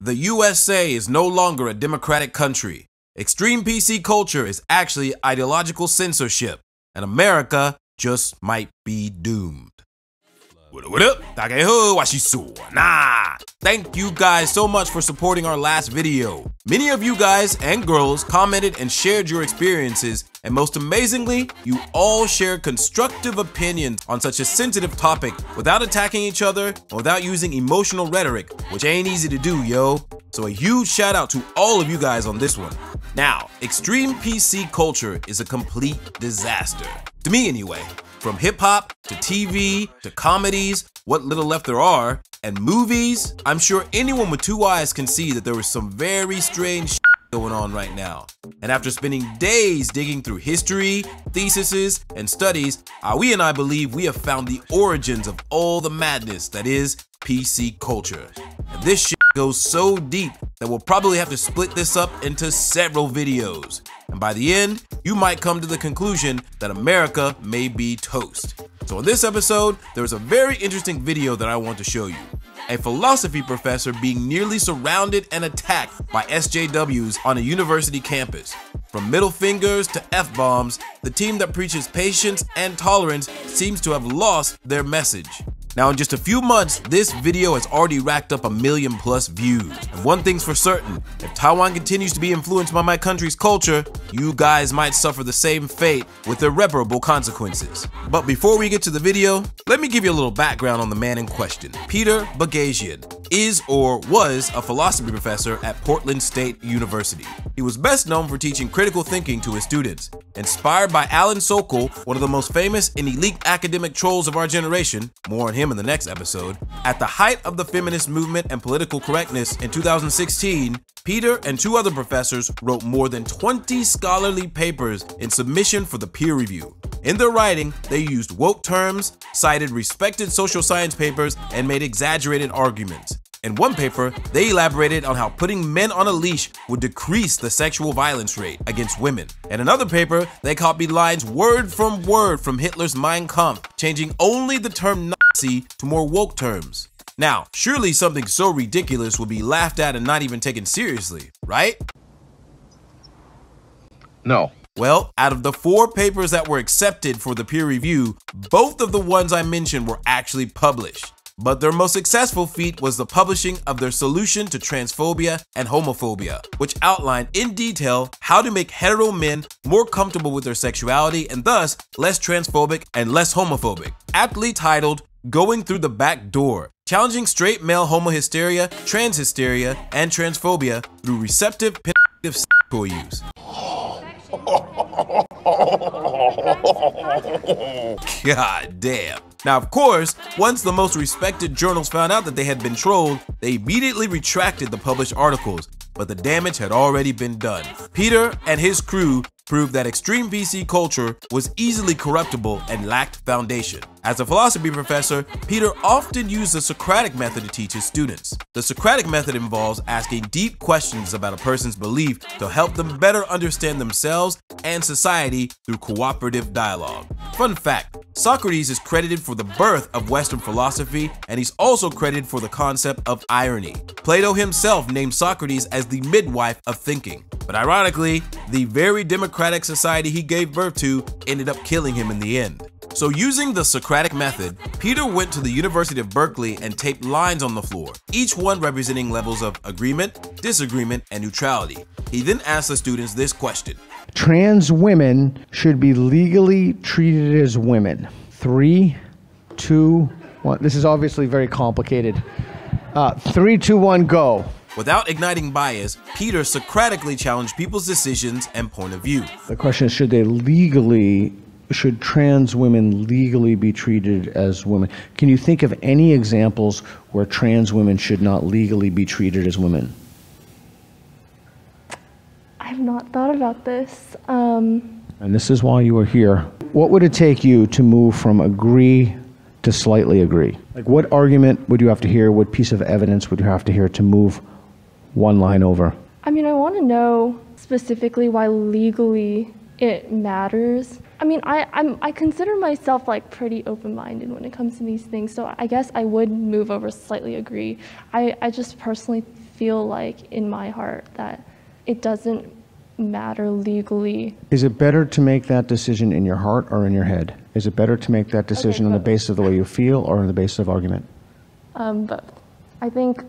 the USA is no longer a democratic country. Extreme PC culture is actually ideological censorship, and America just might be doomed. What up? Thank you guys so much for supporting our last video. Many of you guys and girls commented and shared your experiences, and most amazingly, you all shared constructive opinions on such a sensitive topic without attacking each other or without using emotional rhetoric, which ain't easy to do, yo. So a huge shout out to all of you guys on this one. Now, extreme PC culture is a complete disaster. To me anyway. From hip-hop to TV to comedies, what little left there are, and movies, I'm sure anyone with two eyes can see that there was some very strange shit going on right now. And after spending days digging through history, theses, and studies, Awi and I believe we have found the origins of all the madness that is PC culture. And this shit goes so deep that we'll probably have to split this up into several videos. And by the end, you might come to the conclusion that America may be toast. So in this episode, there's a very interesting video that I want to show you. A philosophy professor being nearly surrounded and attacked by SJWs on a university campus. From middle fingers to F-bombs, the team that preaches patience and tolerance seems to have lost their message. Now, in just a few months, this video has already racked up 1 million+ views. And one thing's for certain, if Taiwan continues to be influenced by my country's culture, you guys might suffer the same fate with irreparable consequences. But before we get to the video, let me give you a little background on the man in question. Peter Boghossian is or was a philosophy professor at Portland State University. He was best known for teaching critical thinking to his students. Inspired by Alan Sokal, one of the most famous and elite academic trolls of our generation, more on him in the next episode, at the height of the feminist movement and political correctness in 2016, Peter and 2 other professors wrote more than 20 scholarly papers in submission for the peer review. In their writing, they used woke terms, cited respected social science papers, and made exaggerated arguments. In one paper, they elaborated on how putting men on a leash would decrease the sexual violence rate against women. In another paper, they copied lines word from word from Hitler's Mein Kampf, changing only the term Nazi to more woke terms. Now, surely something so ridiculous would be laughed at and not even taken seriously, right? No. Well, out of the 4 papers that were accepted for the peer review, both of the ones I mentioned were actually published. But their most successful feat was the publishing of their solution to transphobia and homophobia, which outlined in detail how to make hetero men more comfortable with their sexuality and thus less transphobic and less homophobic. Aptly titled, Going Through the Back Door, challenging straight male homohysteria, trans hysteria, and transphobia through receptive penetrative toy use. God damn. Now, of course, once the most respected journals found out that they had been trolled, they immediately retracted the published articles, but the damage had already been done. Peter and his crew proved that extreme PC culture was easily corruptible and lacked foundation. As a philosophy professor, Peter often used the Socratic method to teach his students. The Socratic method involves asking deep questions about a person's belief to help them better understand themselves and society through cooperative dialogue. Fun fact, Socrates is credited for the birth of Western philosophy, and he's also credited for the concept of irony. Plato himself named Socrates as the midwife of thinking. But ironically, the very democratic society he gave birth to ended up killing him in the end. So using the Socratic method, Peter went to the University of Berkeley and taped lines on the floor, each one representing levels of agreement, disagreement, and neutrality. He then asked the students this question. Trans women should be legally treated as women. 3, 2, 1. This is obviously very complicated. 3, 2, 1, go. Without igniting bias, Peter Socratically challenged people's decisions and point of view. The question is, should trans women legally be treated as women? Can you think of any examples where trans women should not legally be treated as women? I've not thought about this. And this is why you are here. What would it take you to move from agree to slightly agree? Like, what argument would you have to hear? What piece of evidence would you have to hear to move one line over? I mean, I want to know specifically why legally it matters. I mean, I consider myself like pretty open-minded when it comes to these things, so I guess I would move over slightly agree. I just personally feel like in my heart that it doesn't matter legally. Is it better to make that decision in your heart or in your head? Is it better to make that decision on the basis of the way you feel or on the basis of argument? Both. I think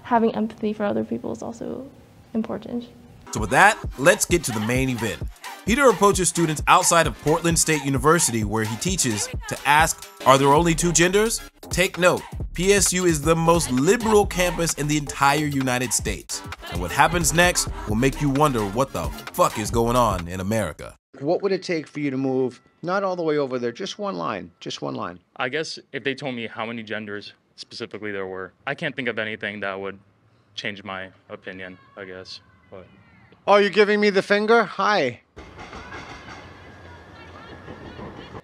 having empathy for other people is also important. So with that, let's get to the main event. Peter approaches students outside of Portland State University, where he teaches, to ask, are there only two genders? Take note, PSU is the most liberal campus in the entire United States. And what happens next will make you wonder what the fuck is going on in America. What would it take for you to move, not all the way over there, just one line, just one line? I guess if they told me how many genders specifically there were, I can't think of anything that would change my opinion, I guess. But Oh, you're giving me the finger? Hi.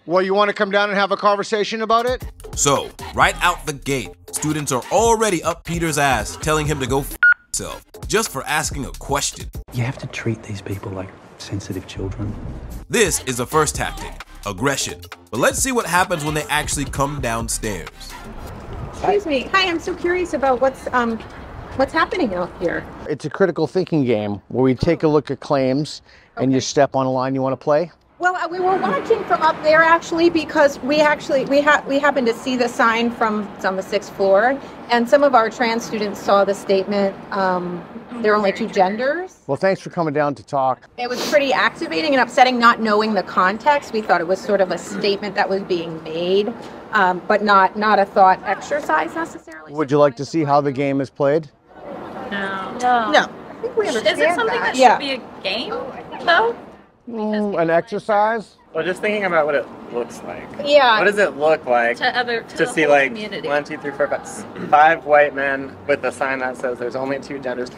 Well, you want to come down and have a conversation about it? So, right out the gate, students are already up Peter's ass, telling him to go f himself, just for asking a question. You have to treat these people like sensitive children. This is the first tactic, aggression. But let's see what happens when they actually come downstairs. Excuse me. Hi, I'm so curious about what's happening out here. It's a critical thinking game where we take a look at claims and you step on a line you want to play. Well, we were watching from up there actually because we happened to see the sign from it's on the 6th floor, and some of our trans students saw the statement. There are only two genders. Well, thanks for coming down to talk. It was pretty activating and upsetting not knowing the context. We thought it was sort of a statement that was being made, but not a thought exercise necessarily. Would you like to see how the game is played? No. No. I think we understand Is it something that Yeah. should be a game, though? An exercise? Well, just thinking about what it looks like. Yeah. What does it look like To the see whole like community. 1, 2, 3, 4, 5 white men with a sign that says there's only two genders?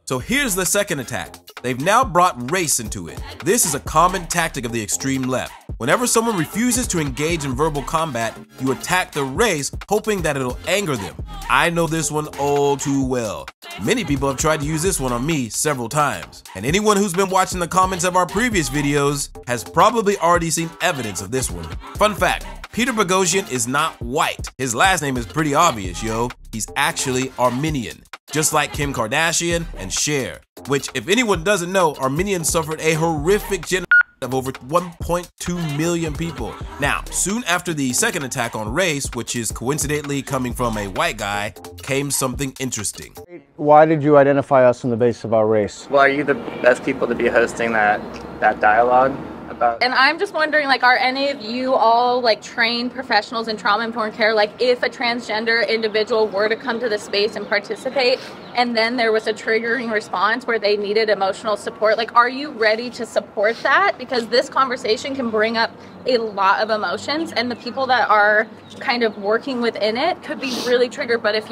So here's the second attack. They've now brought race into it. This is a common tactic of the extreme left. Whenever someone refuses to engage in verbal combat, you attack the race, hoping that it'll anger them. I know this one all too well. Many people have tried to use this one on me several times. And anyone who's been watching the comments of our previous videos has probably already seen evidence of this one. Fun fact, Peter Boghossian is not white. His last name is pretty obvious, yo. He's actually Armenian, just like Kim Kardashian and Cher, which, if anyone doesn't know, Armenians suffered a horrific genocide of over 1.2 million people. Now, soon after the second attack on race, which is coincidentally coming from a white guy, came something interesting. Why did you identify us on the basis of our race? Well, are you the best people to be hosting that dialogue about? And I'm just wondering, like, are any of you all like trained professionals in trauma-informed care? Like, if a transgender individual were to come to the space and participate, and then there was a triggering response where they needed emotional support, like, are you ready to support that? Because this conversation can bring up a lot of emotions, and the people that are kind of working within it could be really triggered. But if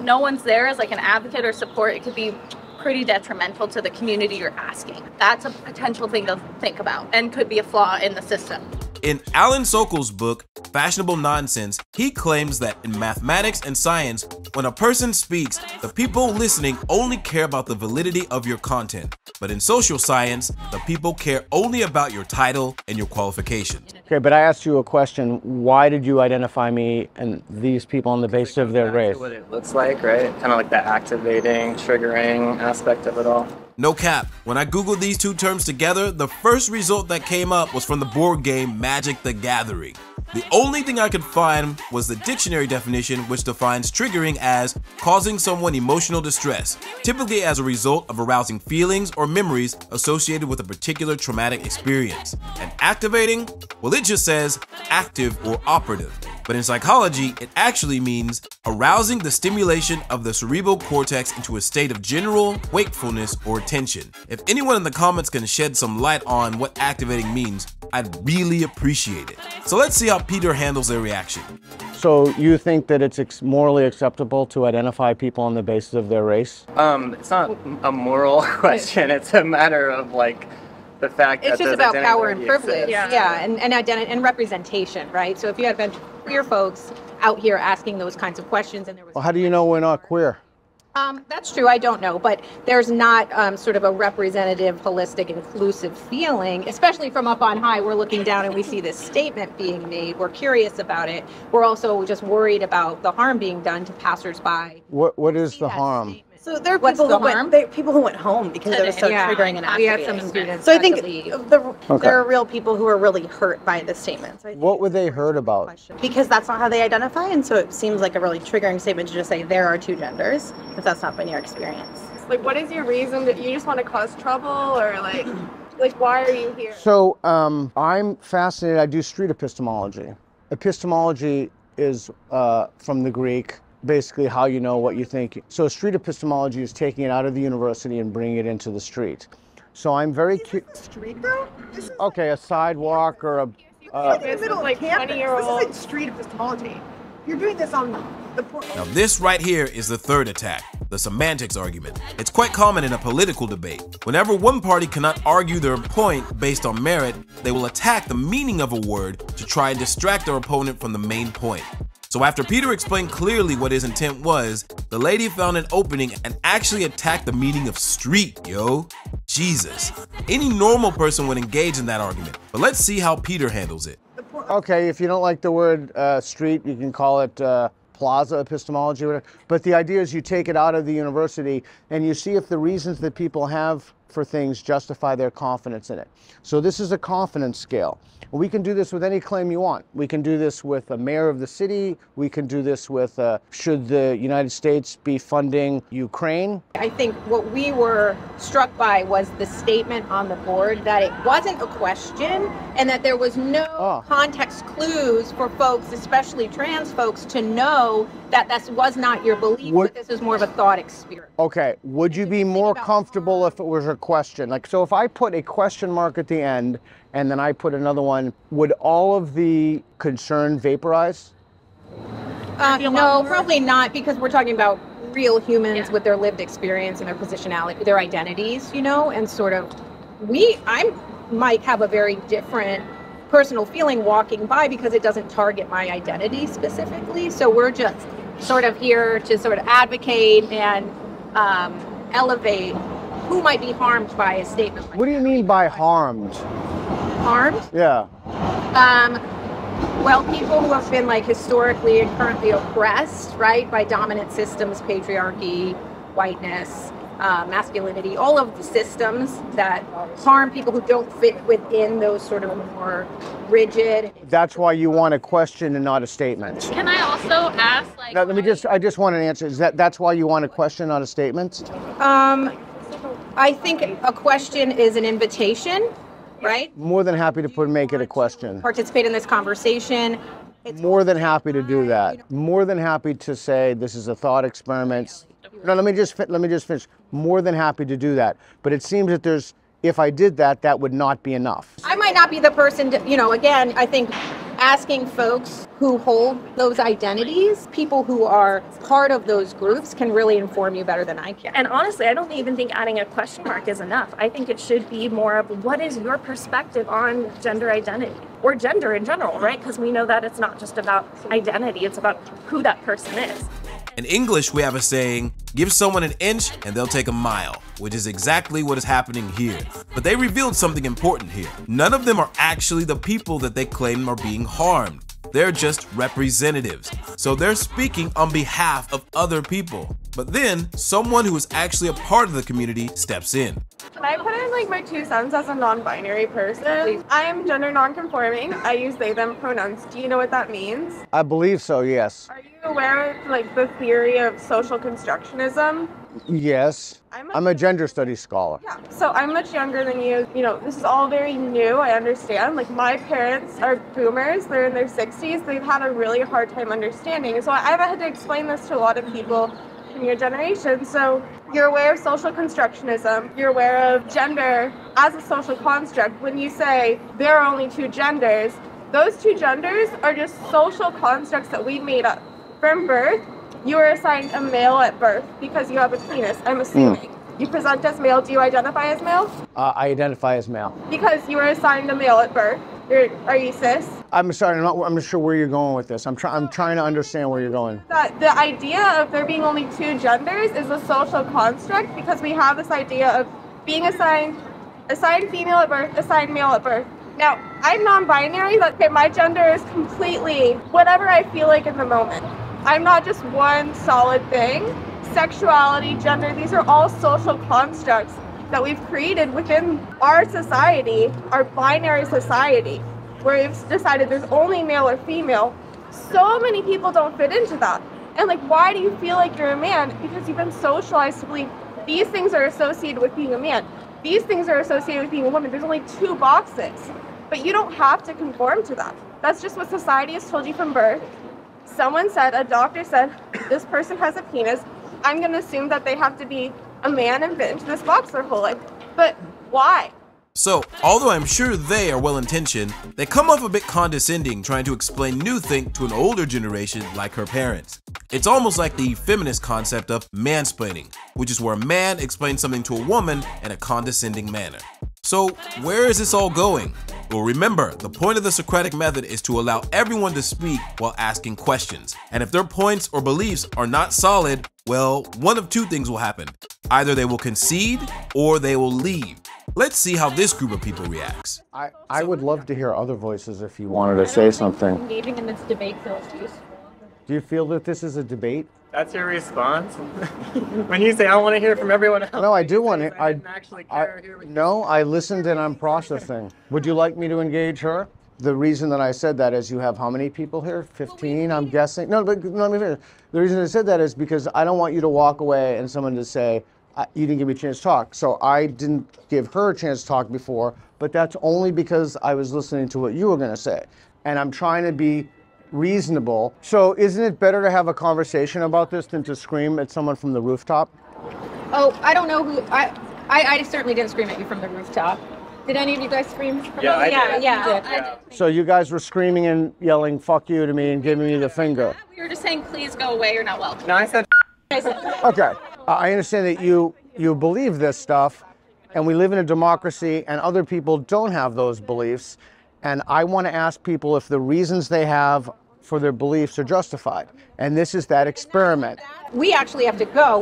no one's there as like an advocate or support, it could be pretty detrimental to the community you're asking. That's a potential thing to think about and could be a flaw in the system. In Alan Sokol's book, Fashionable Nonsense, he claims that in mathematics and science, when a person speaks, the people listening only care about the validity of your content. But in social science, the people care only about your title and your qualifications. Okay, but I asked you a question. Why did you identify me and these people on the basis of their race? What it looks like, right? Kind of like the activating, triggering aspect of it all. No cap, when I googled these two terms together, the first result that came up was from the board game Magic the Gathering. The only thing I could find was the dictionary definition, which defines triggering as causing someone emotional distress, typically as a result of arousing feelings or memories associated with a particular traumatic experience. And activating? Well, it just says active or operative. But in psychology, it actually means arousing the stimulation of the cerebral cortex into a state of general wakefulness or attention. If anyone in the comments can shed some light on what activating means, I'd really appreciate it. So let's see how Peter handles their reaction. So you think that it's morally acceptable to identify people on the basis of their race? It's not a moral question. It's a matter of like the fact that It's just about power and privilege. Exists. Yeah, and identity and representation, right? So if you had a bunch of queer folks out here asking those kinds of questions, and there was Well, how do you know we're not queer? that's true, I don't know, but there's not sort of a representative, holistic, inclusive feeling, especially from up on high. We're looking down and we see this statement being made. We're curious about it. We're also just worried about the harm being done to passersby. What is the harm? So there are What's people the who harm? people who went home because it was so Yeah. triggering and We had activating. some students. So I had think to leave. there are real people who are really hurt by the statements. What were they hurt about? Because that's not how they identify, and so it seems like a really triggering statement to just say there are two genders, if that's not been your experience. Like, what is your reason that you just want to cause trouble, or like why are you here? So I'm fascinated. I do street epistemology. Epistemology is from the Greek, basically how you know what you think. So street epistemology is taking it out of the university and bringing it into the street. So I'm very Street though? okay, a sidewalk or a This is like 20-year-old. This isn't street epistemology. You're doing this on the Now this right here is the third attack, the semantics argument. It's quite common in a political debate. Whenever one party cannot argue their point based on merit, they will attack the meaning of a word to try and distract their opponent from the main point. So after Peter explained clearly what his intent was, the lady found an opening and actually attacked the meaning of street, yo. Jesus. Any normal person would engage in that argument, but let's see how Peter handles it. okay, if you don't like the word street, you can call it plaza epistemology, whatever. But the idea is you take it out of the university and you see if the reasons that people have for things justify their confidence in it. So this is a confidence scale. We can do this with any claim you want. We can do this with a mayor of the city. We can do this with should the United States be funding Ukraine? I think what we were struck by was the statement on the board that it wasn't a question and that there was no context clues for folks, especially trans folks, to know that this was not your belief, but this is more of a thought experiment. Okay, would you be more comfortable if it was a question? Like, so if I put a question mark at the end and then I put another one, would all of the concern vaporize? No, probably not, because we're talking about real humans with their lived experience and their positionality, their identities, you know, and sort of I might have a very different personal feeling walking by because it doesn't target my identity specifically. So we're just sort of here to sort of advocate and elevate who might be harmed by a statement like What do you mean by harmed? Harmed? Yeah. Well, people who have been like historically and currently oppressed, right, by dominant systems, patriarchy, whiteness, masculinity, all of the systems that harm people who don't fit within those sort of more rigid. That's why you want a question and not a statement. Can I also ask, like, Now, I just want an answer. That's why you want a question, not a statement? I think a question is an invitation, right? More than happy to make it a question. Participate in this conversation. More than happy to do that. More than happy to say this is a thought experiment. No, let me just finish. More than happy to do that. But it seems that if I did that, that would not be enough. I might not be the person to, again, I think asking folks who hold those identities, people who are part of those groups, can really inform you better than I can. And honestly, I don't even think adding a question mark is enough. I think it should be more of what is your perspective on gender identity or gender in general, right? Because we know that it's not just about identity, it's about who that person is. In English, we have a saying, give someone an inch and they'll take a mile, which is exactly what is happening here. But they revealed something important here. None of them are actually the people that they claim are being harmed. They're just representatives. So they're speaking on behalf of other people. But then someone who is actually a part of the community steps in. Can I put in like my 2 cents as a non-binary person? I am gender non-conforming. I use they, them pronouns. Do you know what that means? I believe so, yes. Are you aware of like the theory of social constructionism? Yes. I'm a gender studies scholar. Yeah, so I'm much younger than you. This is all very new, I understand. Like, my parents are boomers, they're in their 60s, they've had a really hard time understanding. So I've had to explain this to a lot of people in your generation. So you're aware of social constructionism, you're aware of gender as a social construct. When you say there are only 2 genders, those 2 genders are just social constructs that we made up. From birth, you were assigned a male at birth because you have a penis, I'm assuming. You present as male. Do you identify as male? I identify as male. Because you were assigned a male at birth. Are you cis? I'm sorry, I'm not sure where you're going with this. I'm trying to understand where you're going. The idea of there being only 2 genders is a social construct because we have this idea of being assigned female at birth, assigned male at birth. Now, I'm non-binary, but my gender is completely whatever I feel like in the moment. I'm not just one solid thing. sexuality, gender, these are all social constructs that we've created within our society, our binary society, where we've decided there's only male or female. So many people don't fit into that. And like, why do you feel like you're a man? Because you've been socialized to believe these things are associated with being a man. These things are associated with being a woman. There's only 2 boxes, but you don't have to conform to that. That's just what society has told you from birth. Someone said, a doctor said, this person has a penis. I'm going to assume that they have to be a man and fit into this box their whole life. But why? So, although I'm sure they are well-intentioned, they come off a bit condescending trying to explain new think to an older generation like her parents. It's almost like the feminist concept of mansplaining, which is where a man explains something to a woman in a condescending manner. So, where is this all going? Well, remember, the point of the Socratic method is to allow everyone to speak while asking questions. And if their points or beliefs are not solid, well, one of 2 things will happen. Either they will concede or they will leave. Let's see how this group of people reacts. I would love to hear other voices if you wanted to say something. Engaging in this debate feels useful. Do you feel that this is a debate? That's your response? When you say, I want to hear from everyone else. No, I do want to. I didn't actually care or hear what you No, I listened and I'm processing. Would you like me to engage her? The reason that I said that is you have how many people here? 15, I'm guessing. No, but let me finish. The reason I said that is because I don't want you to walk away and someone to say, you didn't give me a chance to talk. So I didn't give her a chance to talk before, but that's only because I was listening to what you were going to say. And I'm trying to be reasonable. So isn't it better to have a conversation about this than to scream at someone from the rooftop? Oh, I don't know who, I certainly didn't scream at you from the rooftop. Did any of you guys scream? Yeah, I did. Yeah. So you guys were screaming and yelling, fuck you to me and giving me the finger. We were just saying, please go away, you're not welcome. No, I said Okay, I understand that you believe this stuff, and we live in a democracy, and other people don't have those beliefs, and I want to ask people if the reasons they have for their beliefs are justified, and this is that experiment. We actually have to go.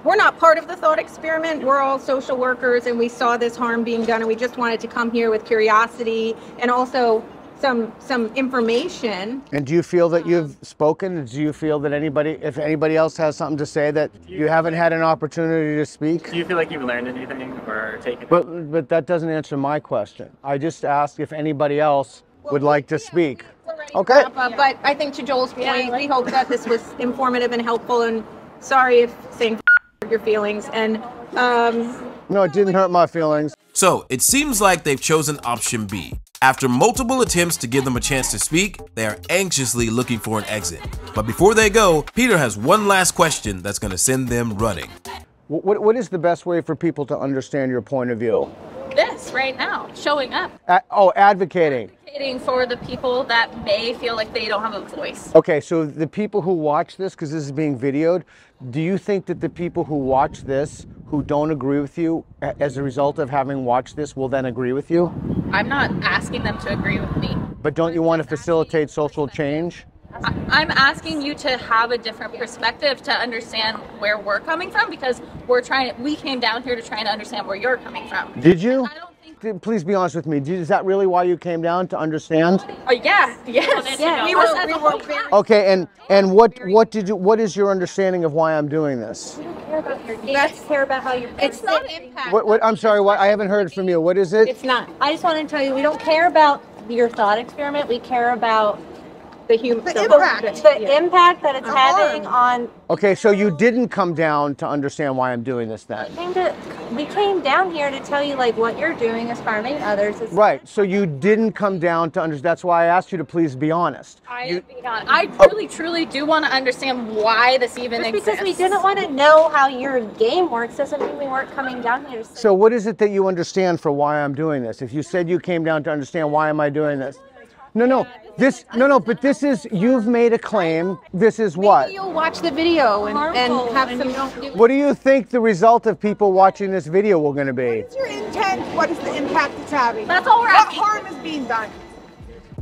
We're not part of the thought experiment. We're all social workers, and we saw this harm being done, and we just wanted to come here with curiosity and also some information. And do you feel that you've spoken? Do you feel that if anybody else has something to say that you haven't had an opportunity to speak? Do you feel like you've learned anything or taken? But that doesn't answer my question. I just asked if anybody else would like to speak. Okay. But I think to Joel's point, we hope that this was informative and helpful, and sorry if saying your feelings. And no, it didn't hurt my feelings. So, it seems like they've chosen option B. After multiple attempts to give them a chance to speak, they are anxiously looking for an exit. But before they go, Peter has one last question that's going to send them running. What is the best way for people to understand your point of view? This right now, showing up. Advocating. Advocating for the people that may feel like they don't have a voice. Okay, so the people who watch this, because this is being videoed, do you think that the people who watch this, who don't agree with you, as a result of having watched this, will then agree with you? I'm not asking them to agree with me. But don't you want to facilitate social change? I'm asking you to have a different perspective to understand where we're coming from, because we came down here to try to understand where you're coming from. Did you? Please be honest with me. Is that really why you came down, to understand? Oh yeah, yes. Yeah. We were very. Okay, and what is your understanding of why I'm doing this? Let's care about how you're. It's not impact. What? I'm sorry. What? I haven't heard from you. What is it? It's not. I just want to tell you, we don't care about your thought experiment. We care about the impact that it's having on. Okay, so you didn't come down to understand why I'm doing this then? We came down here to tell you like what you're doing is harming others. Right, so you didn't come down to understand. That's why I asked you to please be honest. I really, truly do want to understand why this even exists. Because we didn't want to know how your game works doesn't mean we weren't coming down here. So what is it that you understand for why I'm doing this? If you said you came down to understand why am I doing this? But this is, you've made a claim. This is what? Maybe you'll watch the video and have some. What do you think the result of people watching this video will going to be? What is your intent? What is the impact it's having? That's all we're asking. What harm is being done?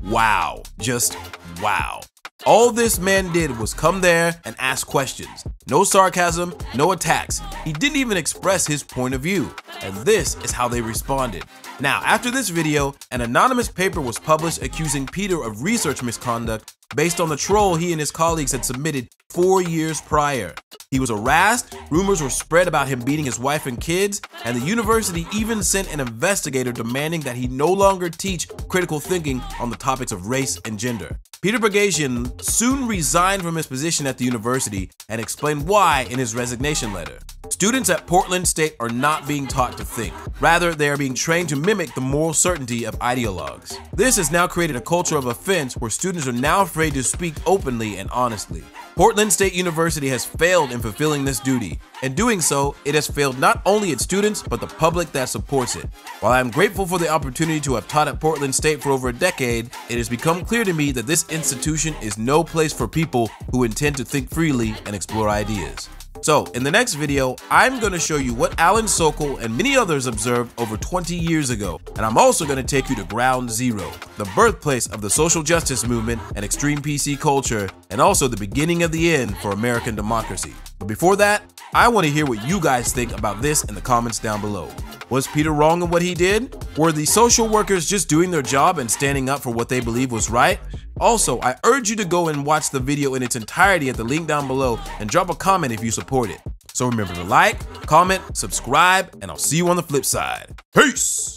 Wow. Just wow. All this man did was come there and ask questions. No sarcasm, no attacks. He didn't even express his point of view. And this is how they responded. Now, after this video, an anonymous paper was published accusing Peter of research misconduct based on the troll he and his colleagues had submitted 4 years prior. He was harassed, rumors were spread about him beating his wife and kids, and the university even sent an investigator demanding that he no longer teach critical thinking on the topics of race and gender. Peter Boghossian soon resigned from his position at the university and explained why in his resignation letter. Students at Portland State are not being taught to think. Rather, they are being trained to mimic the moral certainty of ideologues. This has now created a culture of offense where students are now afraid to speak openly and honestly. Portland State University has failed in fulfilling this duty. In doing so, it has failed not only its students, but the public that supports it. While I am grateful for the opportunity to have taught at Portland State for over a decade, it has become clear to me that this institution is no place for people who intend to think freely and explore ideas. So, in the next video, I'm going to show you what Alan Sokal and many others observed over 20 years ago. And I'm also going to take you to Ground Zero, the birthplace of the social justice movement and extreme PC culture, and also the beginning of the end for American democracy. But before that, I want to hear what you guys think about this in the comments down below. Was Peter wrong in what he did? Were the social workers just doing their job and standing up for what they believe was right? Also, I urge you to go and watch the video in its entirety at the link down below and drop a comment if you support it. So remember to like, comment, subscribe, and I'll see you on the flip side. Peace!